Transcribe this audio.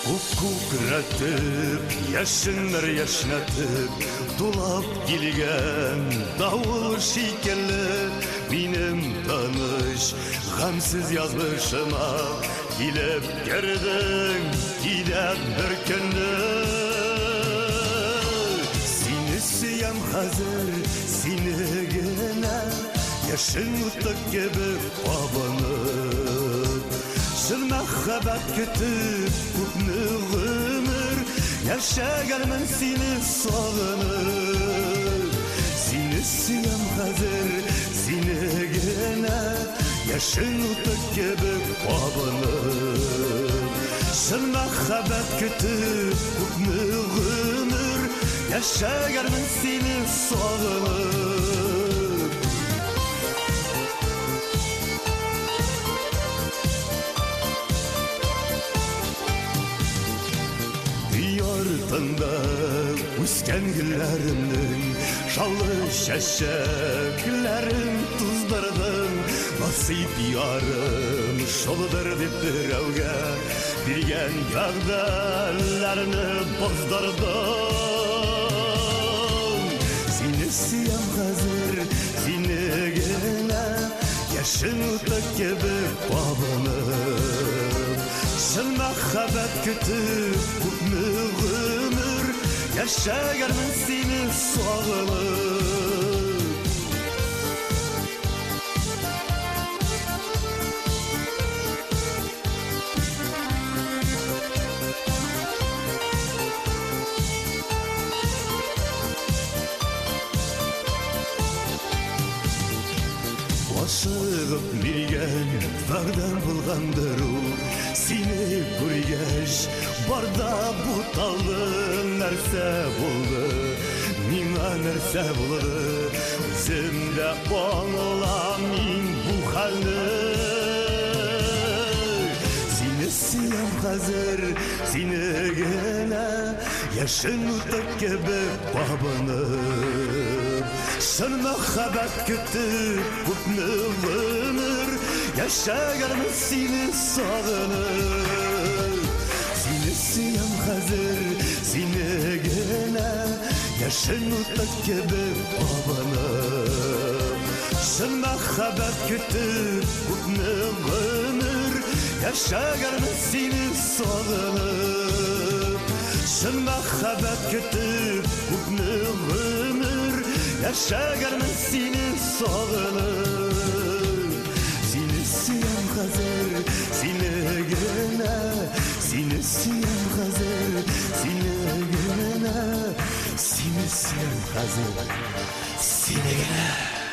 Kukratib, yaşınlar yaşnatib, Dulab gelgen davul şekelli, Benim tanış, gamsiz yazmışıma, Gelip girdin, gidip bir kunni. Seni siyam hazır, seni gene, Yaşın utak gibi abanıp, Şıl mehabbet kütüp, Kupni ömür, Yaşaganman seni sağınıp. Seni siyam hazır, seni gene, Yaşın utak gibi abanıp, Şıl mehabbet kütüp, Kupni ömür, Yaşaganman seni sağınıp. Diyarında üsken güllerimden Şallı şeşeklerim tuzdırdım. Nasip yarım şoludur dip birovga Bilgen gavdalarini bozdırdım. Seni siyam hazır, seni gene, Yaşın utak gibi babanım. Şıl mehabbet kütüp, Kupni ömür, Yaşaganman seni sağınıp. Aşığıp bilgen vağdan bulgandır o. Seni görgeç barda bu talın nerse buldu. Mina nerse buldu, Özümde bağlamayın bu halni. Seni siyam hazır, seni gene, Yaşın utak gibi babanıp, Şıl mehabbet kütüp, Kupni ömür, Yaşaganman seni sağınıp. Seni siyam hazır, seni gene, Yaşın utak gibi babanıp, Şıl mehabbet kütüp, Kupni ömür, Yaşaganman seni sağınıp. Şıl mehabbet kütüp, Kupni ömür, Yaşaganman seni sağınıp. Seni siyam hazır, seni gene, Seni siyam hazır, seni gene, Seni siyam hazır, seni gene.